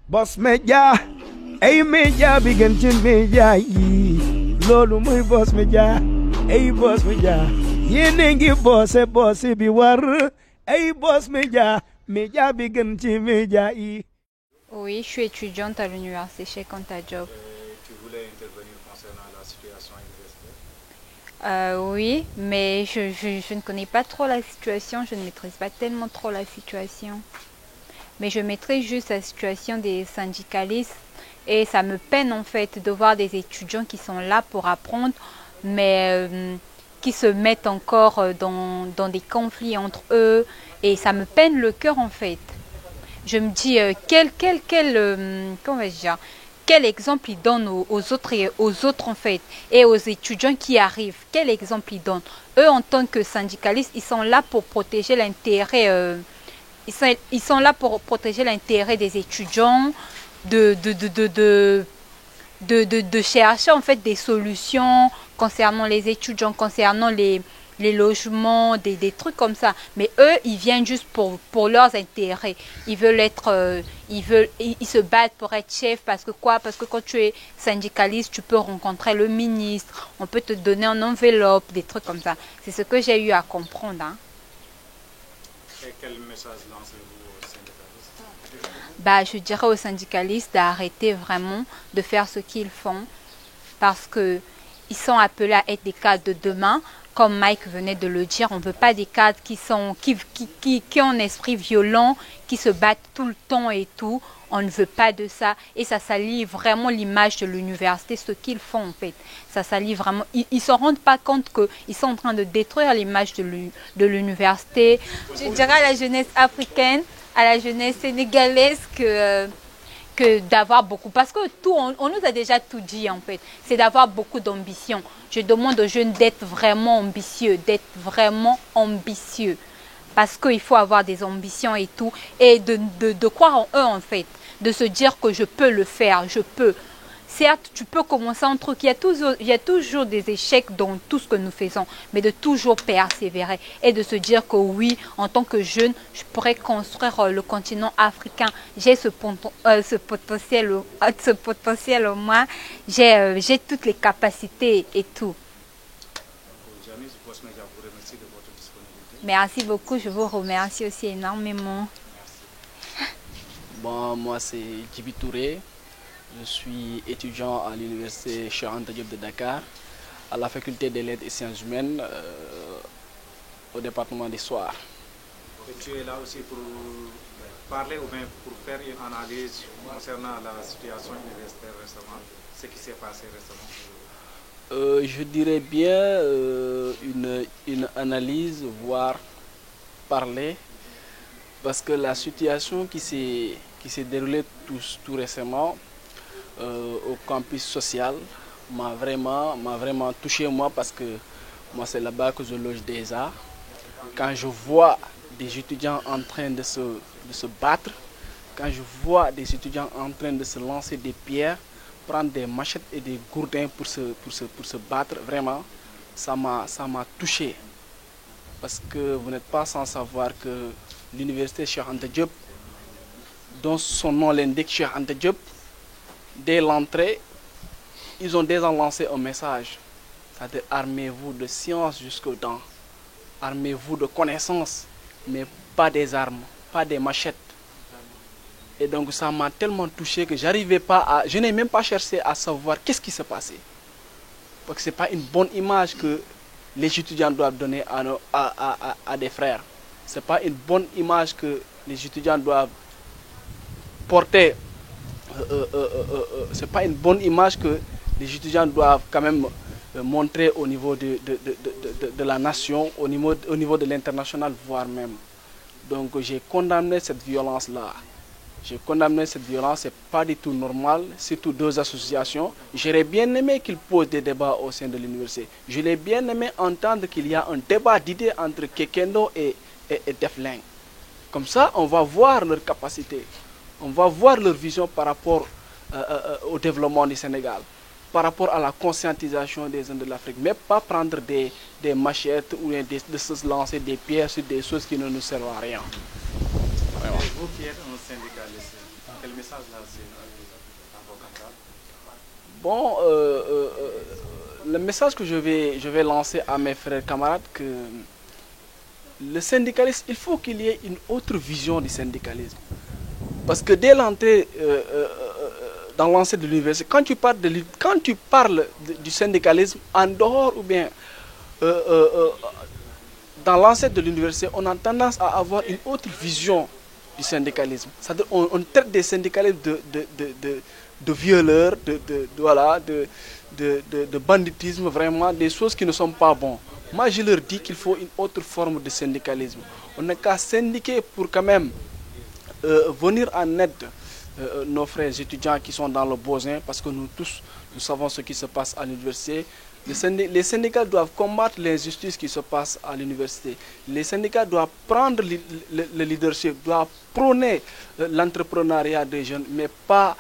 Boss Media, ay media bi gën ci media yi loolu muy Boss Media, ay Boss Media yéen a ngi bosse bi war ay Boss Media, media bi gën ci media yi. Oui, je suis étudiante à l'université Cheikh Anta Diop. Tu voulais intervenir concernant la situation universitaire? Oui, mais je ne connais pas trop la situation, je ne maîtrise pas tellement trop la situation. Mais je maîtrise juste la situation des syndicalistes et ça me peine en fait de voir des étudiants qui sont là pour apprendre, mais qui se mettent encore dans des conflits entre eux et ça me peine le cœur en fait. Je me dis comment vais-je dire, quel exemple ils donnent aux autres en fait et aux étudiants qui arrivent. Quel exemple ils donnent. Eux en tant que syndicalistes, ils sont là pour protéger l'intérêt. Ils sont là pour protéger l'intérêt des étudiants, de chercher en fait des solutions concernant les étudiants, concernant les logements, des trucs comme ça. Mais eux, ils viennent juste pour leurs intérêts. Ils veulent être, ils se battent pour être chef parce que quoi? Parce que quand tu es syndicaliste, tu peux rencontrer le ministre, on peut te donner une enveloppe, des trucs comme ça. C'est ce que j'ai eu à comprendre. Hein. Et quel message lancez-vous aux syndicalistes? Bah, je dirais aux syndicalistes d'arrêter vraiment de faire ce qu'ils font parce que ils sont appelés à être des cadres de demain. Comme Mike venait de le dire, on ne veut pas des cadres qui ont un esprit violent, qui se battent tout le temps et tout. On ne veut pas de ça. Et ça salit vraiment l'image de l'université, ce qu'ils font en fait. Ça salit vraiment. Ils ne se rendent pas compte qu'ils sont en train de détruire l'image de l'université. Je dirais à la jeunesse africaine, à la jeunesse sénégalaise que d'avoir beaucoup. Parce que tout, on nous a déjà tout dit en fait. C'est d'avoir beaucoup d'ambition. Je demande aux jeunes d'être vraiment ambitieux, Parce qu'il faut avoir des ambitions et tout. Et de croire en eux en fait. De se dire que je peux le faire, je peux. Certes, tu peux commencer un truc. Il y a toujours des échecs dans tout ce que nous faisons, mais de toujours persévérer et de se dire que oui, en tant que jeune, je pourrais construire le continent africain. J'ai ce potentiel au moins. J'ai toutes les capacités et tout. Merci beaucoup, je vous remercie aussi énormément. Bon, moi c'est Djibi Touré. Je suis étudiant à l'université Cheikh Anta Diop de Dakar, à la faculté des lettres et sciences humaines, au département d'histoire. Et tu es là aussi pour parler ou bien pour faire une analyse concernant la situation universitaire récemment, ce qui s'est passé récemment? Je dirais bien une analyse, voire parler, parce que la situation qui s'est déroulée tout récemment, au campus social m'a vraiment touché moi parce que moi c'est là-bas que je loge des arts. Quand je vois des étudiants en train de se battre, quand je vois des étudiants en train de se lancer des pierres, prendre des machettes et des gourdins pour se battre, vraiment ça m'a touché. Parce que vous n'êtes pas sans savoir que l'université Cheikh Anta Diop, dont son nom l'indique, Cheikh Anta Diop, dès l'entrée, ils ont déjà lancé un message. C'est-à-dire, armez-vous de science jusqu'aux dents. Armez-vous de connaissances, mais pas des armes, pas des machettes. Et donc ça m'a tellement touché que je n'ai même pas cherché à savoir qu'est-ce qui s'est passé. Parce que ce n'est pas une bonne image que les étudiants doivent donner à des frères. Ce n'est pas une bonne image que les étudiants doivent porter. C'est pas une bonne image que les étudiants doivent quand même montrer au niveau de la nation, au niveau de l'international, voire même. Donc j'ai condamné cette violence-là. J'ai condamné cette violence, c'est pas du tout normal, surtout deux associations. J'aurais bien aimé qu'ils posent des débats au sein de l'université. Je l'ai bien aimé entendre qu'il y a un débat d'idées entre Kekendo et Defling. Comme ça, on va voir leur capacité. On va voir leur vision par rapport au développement du Sénégal, par rapport à la conscientisation des jeunes de l'Afrique, mais pas prendre des machettes ou de se lancer des pierres sur des choses qui ne nous servent à rien. Et vous qui êtes un syndicaliste, quel message lancer à vos camarades? Bon, le message que je vais lancer à mes frères camarades, que le syndicalisme, il faut qu'il y ait une autre vision du syndicalisme. Parce que dès l'entrée dans l'enceinte de l'université, quand tu parles du syndicalisme en dehors ou bien dans l'enceinte de l'université, on a tendance à avoir une autre vision du syndicalisme. C'est-à-dire on traite des syndicalistes de violeurs, de banditisme, vraiment des choses qui ne sont pas bonnes. Moi, je leur dis qu'il faut une autre forme de syndicalisme. On n'a qu'à syndiquer pour quand même venir en aide nos frères étudiants qui sont dans le besoin, parce que nous tous, nous savons ce qui se passe à l'université. Les syndicats doivent combattre l'injustice qui se passe à l'université. Les syndicats doivent prendre le leadership, doivent prôner l'entrepreneuriat des jeunes, mais pas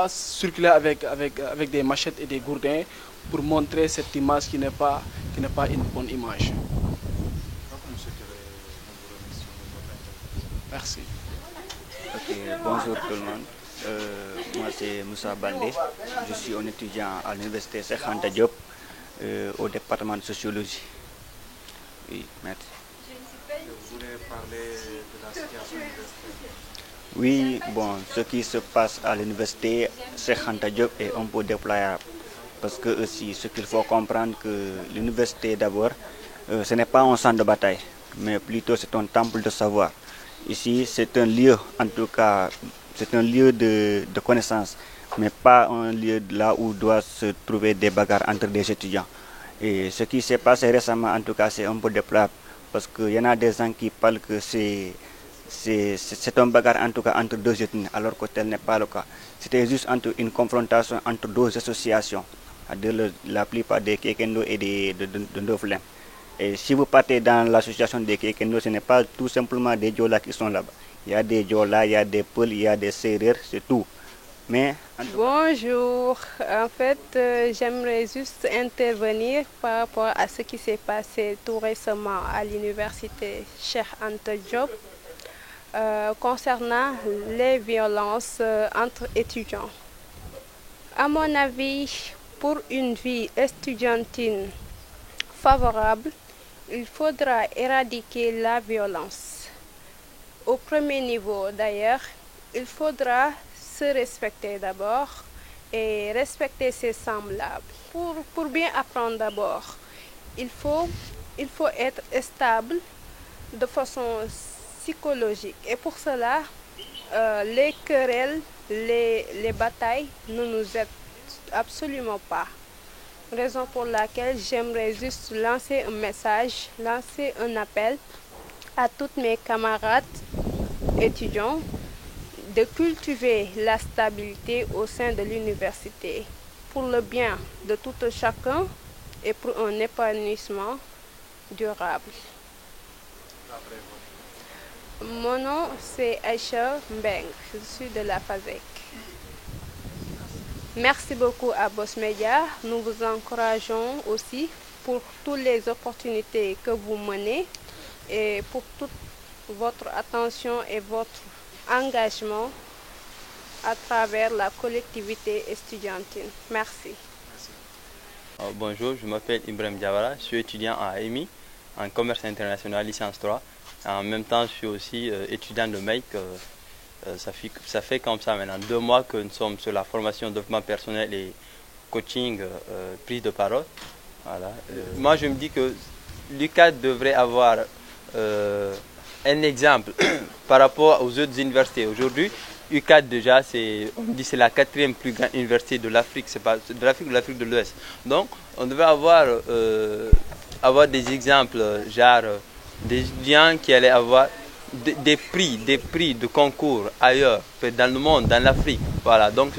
circuler avec des machettes et des gourdins pour montrer cette image qui n'est pas une bonne image. Donc, monsieur Kéré, nous vous remercions de votre intervention. Merci. Ok, bonjour tout le monde. Moi c'est Moussa Baldé. Je suis un étudiant à l'université Cheikh Anta Diop au département de sociologie. Oui, merci. Vous voulez parler de la situation universitaire? Oui, bon, ce qui se passe à l'université Cheikh Anta Diop est un peu déployable. Parce que aussi, ce qu'il faut comprendre, que l'université d'abord, ce n'est pas un champ de bataille, mais plutôt c'est un temple de savoir. Ici, c'est un lieu, en tout cas, c'est un lieu de connaissance, mais pas un lieu là où doivent se trouver des bagarres entre des étudiants. Et ce qui s'est passé récemment, en tout cas, c'est un peu déplorable, parce qu'il y en a des gens qui parlent que c'est un bagarre, en tout cas, entre deux étudiants, alors que tel n'est pas le cas. C'était juste une confrontation entre deux associations, la plupart des Kekendo et de Ndoflem. Et si vous partez dans l'association des Kekendo, ce n'est pas tout simplement des Diola qui sont là-bas. Il y a des Diola, il y a des Peuls, il y a des Sérères, c'est tout. Mais, bonjour, en fait, j'aimerais juste intervenir par rapport à ce qui s'est passé tout récemment à l'université Cheikh Anta Diop concernant les violences entre étudiants. À mon avis, pour une vie estudiantine favorable, il faudra éradiquer la violence. Au premier niveau, d'ailleurs, il faudra se respecter d'abord et respecter ses semblables. Pour bien apprendre d'abord, il faut être stable de façon psychologique. Et pour cela, les querelles, les batailles ne nous aident absolument pas. Raison pour laquelle j'aimerais juste lancer un message, lancer un appel à toutes mes camarades étudiants de cultiver la stabilité au sein de l'université pour le bien de tout chacun et pour un épanouissement durable. Mon nom c'est Aïcha Mbeng, je suis de la FASEC. Merci beaucoup à Boss Media. Nous vous encourageons aussi pour toutes les opportunités que vous menez et pour toute votre attention et votre engagement à travers la collectivité estudiantine. Merci. Bonjour, je m'appelle Ibrahim Diawara, je suis étudiant à AMI en commerce international, licence 3. En même temps, je suis aussi étudiant de MEIC. Ça fait comme ça maintenant 2 mois que nous sommes sur la formation de développement personnel et coaching, prise de parole. Voilà. Moi, je me dis que l'UCAD devrait avoir un exemple par rapport aux autres universités. Aujourd'hui, UCAD déjà, on dit c'est la 4e plus grande université de l'Afrique, c'est pas de l'Afrique ou de l'Afrique de l'Ouest. Donc, on devait avoir des exemples, genre des étudiants qui allaient avoir des prix de concours ailleurs, dans le monde, dans l'Afrique. Voilà, donc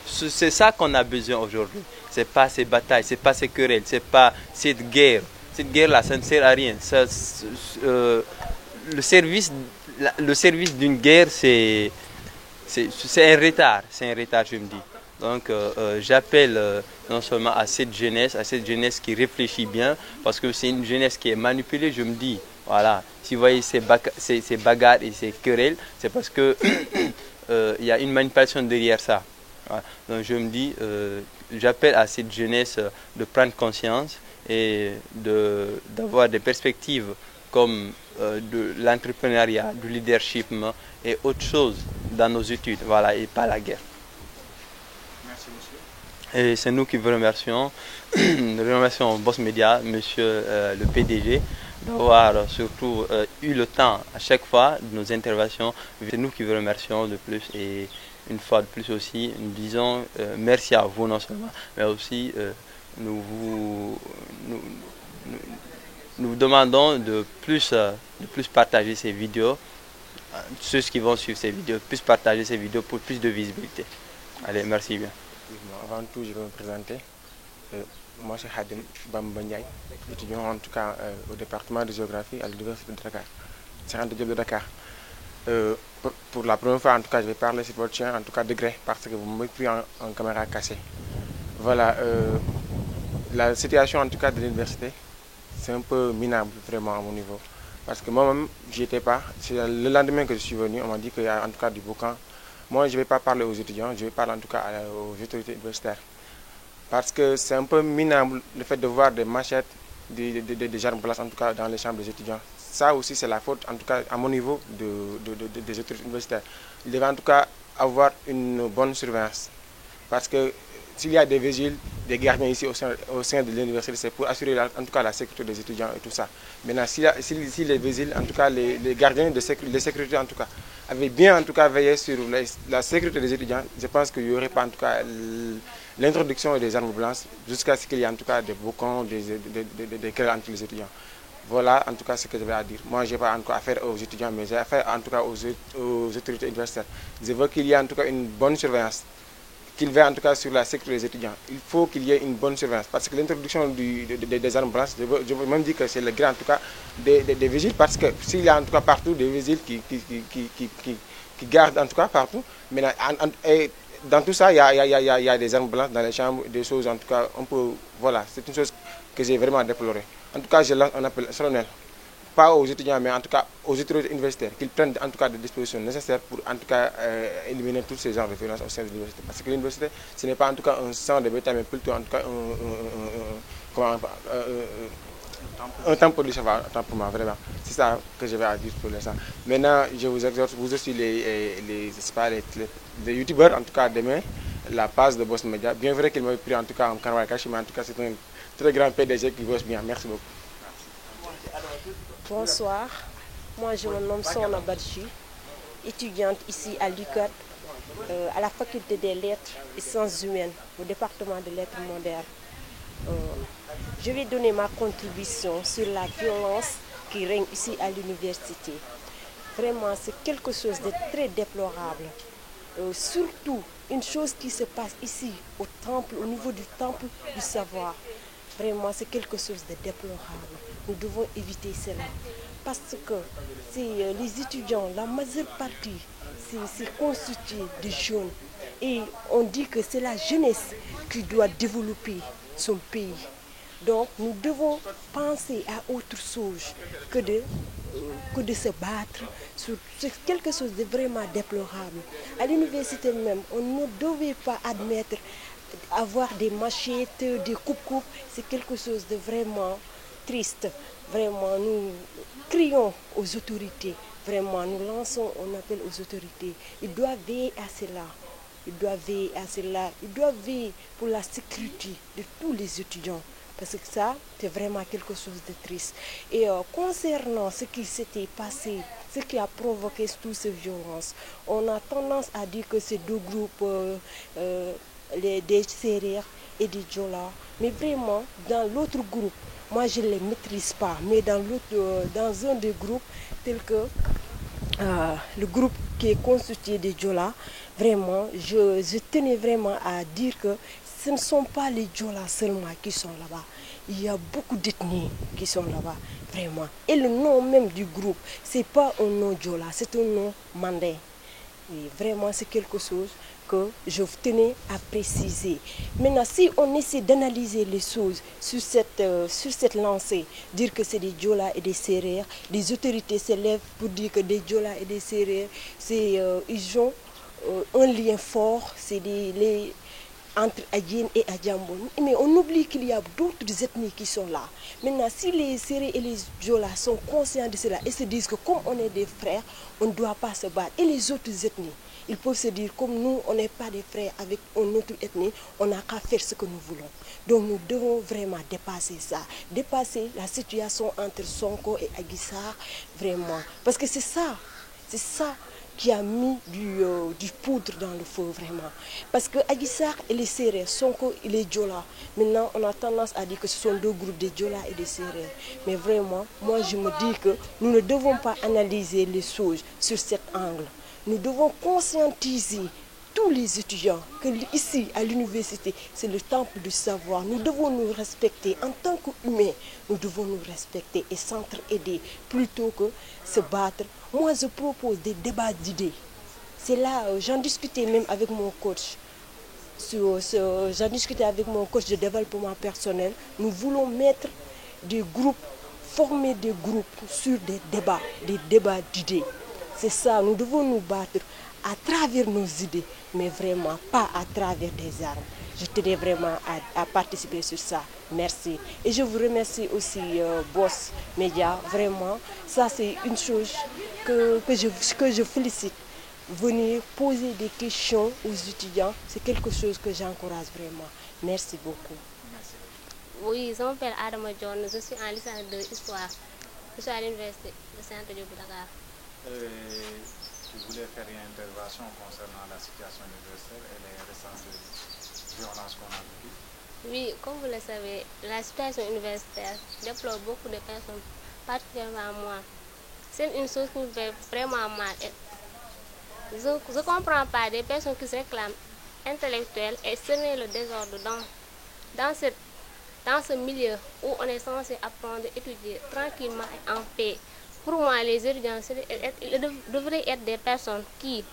c'est ça qu'on a besoin aujourd'hui. C'est pas ces batailles, c'est pas ces querelles, c'est pas cette guerre. Cette guerre-là, ça ne sert à rien. Le service d'une guerre, c'est un retard, je me dis. Donc j'appelle non seulement à cette jeunesse qui réfléchit bien, parce que c'est une jeunesse qui est manipulée, je me dis. Voilà, si vous voyez ces bagarres et ces querelles, c'est parce que il y a une manipulation derrière ça. Voilà. Donc je me dis, j'appelle à cette jeunesse de prendre conscience et d'avoir des perspectives comme de l'entrepreneuriat, du leadership et autre chose dans nos études, voilà, et pas la guerre. Merci monsieur. Et c'est nous qui vous remercions. Nous remercions Boss Media, monsieur le PDG, d'avoir surtout eu le temps à chaque fois de nos interventions. C'est nous qui vous remercions de plus et une fois de plus aussi, nous disons merci à vous non seulement, mais aussi nous vous demandons de plus partager ces vidéos, ceux qui vont suivre ces vidéos, plus partager ces vidéos pour plus de visibilité. Allez, merci bien. Avant tout, je vais me présenter. Moi, c'est Hadim Bamba Ndiaye, étudiant en tout cas au département de géographie à l'université de Dakar, Cheikh Diop de Dakar. Pour la première fois, en tout cas, je vais parler sur votre chaîne, en tout cas degré, parce que vous m'avez pris en caméra cassée. Voilà, la situation en tout cas de l'université, c'est un peu minable vraiment à mon niveau. Parce que moi-même, j'y étais pas. C'est le lendemain que je suis venu, on m'a dit qu'il y a en tout cas du boucan. Moi, je ne vais pas parler aux étudiants, je vais parler en tout cas aux autorités universitaires. Parce que c'est un peu minable le fait de voir des machettes, des armes blanches en tout cas dans les chambres des étudiants. Ça aussi c'est la faute en tout cas à mon niveau des autorités universitaires. Il devait en tout cas avoir une bonne surveillance. Parce que s'il y a des vigiles, des gardiens ici au sein de l'université, c'est pour assurer en tout cas la sécurité des étudiants et tout ça. Maintenant, si les vigiles, en tout cas les gardiens de sécurité en tout cas, avaient bien en tout cas veillé sur la sécurité des étudiants, je pense qu'il n'y aurait pas en tout cas l'introduction des armes blanches jusqu'à ce qu'il y ait en tout cas des boucans, des querelles entre les étudiants. Voilà en tout cas ce que je vais à dire. Moi, je n'ai pas encore affaire aux étudiants, mais j'ai affaire en tout cas aux autorités universitaires. Je veux qu'il y ait en tout cas une bonne surveillance, qu'il veille en tout cas sur la sécurité des étudiants. Il faut qu'il y ait une bonne surveillance, parce que l'introduction des armes blanches, je veux même dire que c'est le gré en tout cas des vigiles, parce que s'il y a en tout cas partout des vigiles qui gardent en tout cas partout, mais dans tout ça, il y a des armes blanches dans les chambres, des choses en tout cas, voilà, c'est une chose que j'ai vraiment déplorée. En tout cas, je lance un appel solennel, pas aux étudiants, mais en tout cas aux autorités universitaires, qu'ils prennent en tout cas des dispositions nécessaires pour en tout cas éliminer tous ces genres de violences au sein de l'université. Parce que l'université, ce n'est pas en tout cas un centre de bétail, mais plutôt en tout cas un temple du savoir, pour moi, vraiment. C'est ça que je vais à dire pour l'instant. Maintenant, je vous exhorte, vous aussi les youtubeurs, en tout cas demain, la page de Boss Media. Bien vrai qu'il m'a pris en tout cas en caméra cachée, mais en tout cas c'est un très grand PDG qui bosse bien. Merci beaucoup. Bonsoir, moi je me nomme Sona Badji, étudiante ici à l'UCAD, à la faculté des lettres et sciences humaines, au département de lettres modernes. Je vais donner ma contribution sur la violence qui règne ici à l'université. Vraiment, c'est quelque chose de très déplorable. Surtout, une chose qui se passe ici, au temple, au niveau du temple du savoir. Vraiment, c'est quelque chose de déplorable. Nous devons éviter cela. Parce que les étudiants, la majeure partie, c'est constitué de jeunes. Et on dit que c'est la jeunesse qui doit développer son pays. Donc, nous devons penser à autre chose que de se battre sur quelque chose de vraiment déplorable. À l'université même, on ne devait pas admettre avoir des machettes, des coupes-coupes, c'est quelque chose de vraiment triste. Vraiment, nous crions aux autorités, vraiment, nous lançons un appel aux autorités. Ils doivent veiller à cela. Ils doivent veiller à cela. Ils doivent veiller pour la sécurité de tous les étudiants. Parce que ça, c'est vraiment quelque chose de triste. Et concernant ce qui s'était passé, ce qui a provoqué toutes ces violences, on a tendance à dire que c'est deux groupes, des Sérères et des Djola. Mais vraiment, dans l'autre groupe, moi je ne les maîtrise pas, mais dans un des groupes, tel que le groupe qui est constitué des Djola, vraiment, je tenais vraiment à dire que ce ne sont pas les Djola seulement qui sont là-bas. Il y a beaucoup d'ethnies qui sont là-bas, vraiment. Et le nom même du groupe, ce n'est pas un nom Djola, c'est un nom mandé. Et vraiment, c'est quelque chose que je tenais à préciser. Maintenant, si on essaie d'analyser les choses sur cette lancée, dire que c'est des Diola et des Sérères, des autorités s'élèvent pour dire que des Diola et des Sérères, ils ont un lien fort, c'est entre Adjien et Adjambo. Mais on oublie qu'il y a d'autres ethnies qui sont là. Maintenant, si les Sérères et les Diola sont conscients de cela et se disent que comme on est des frères, on ne doit pas se battre. Et les autres ethnies, ils peuvent se dire comme nous, on n'est pas des frères avec une autre ethnie, on n'a qu'à faire ce que nous voulons. Donc nous devons vraiment dépasser ça, dépasser la situation entre Sonko et Adji Sarr, vraiment. Parce que c'est ça qui a mis du poudre dans le feu, vraiment. Parce que Adji Sarr et les Sérères, Sonko et les Diola, maintenant on a tendance à dire que ce sont deux groupes de Diola et de Sérères. Mais vraiment, moi je me dis que nous ne devons pas analyser les choses sur cet angle. Nous devons conscientiser tous les étudiants que ici à l'université, c'est le temple du savoir. Nous devons nous respecter en tant qu'humains. Nous devons nous respecter et s'entraider plutôt que se battre. Moi, je propose des débats d'idées. C'est là, j'en discutais même avec mon coach. J'en discutais avec mon coach de développement personnel. Nous voulons mettre des groupes, former des groupes sur des débats d'idées. C'est ça, nous devons nous battre à travers nos idées, mais vraiment pas à travers des armes. Je tenais vraiment à participer sur ça. Merci. Et je vous remercie aussi, Boss Média. Vraiment, ça c'est une chose que je félicite. Venir poser des questions aux étudiants, c'est quelque chose que j'encourage vraiment. Merci beaucoup. Merci. Oui, je m'appelle Adama John, je suis en licence de Histoire. Je suis à l'université de Saint-Diop de Dakar. Tu voulais faire une intervention concernant la situation universitaire et les récentes violences qu'on a vécues. Oui, comme vous le savez, la situation universitaire déplore beaucoup de personnes, particulièrement moi. C'est une chose qui me fait vraiment mal. Je ne comprends pas des personnes qui se réclament intellectuelles et semer le désordre dans ce milieu où on est censé apprendre, étudier tranquillement et en paix. Pour moi, les étudiants devraient être des personnes qui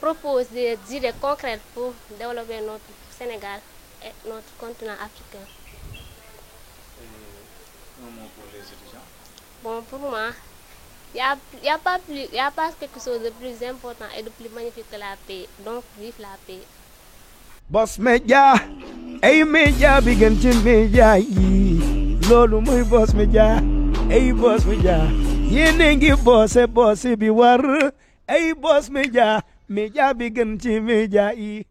proposent des idées concrètes pour développer notre Sénégal et notre continent africain. Et un mot pour les étudiants? Bon, pour moi, il n'y a pas quelque chose de plus important et de plus magnifique que la paix. Donc, vive la paix. Boss Média, ay média bi gën ci média yi loolu muy Boss Média. Ay Boss Média yéen a ngi bosse bi war ay Boss Média bi gën ci média yi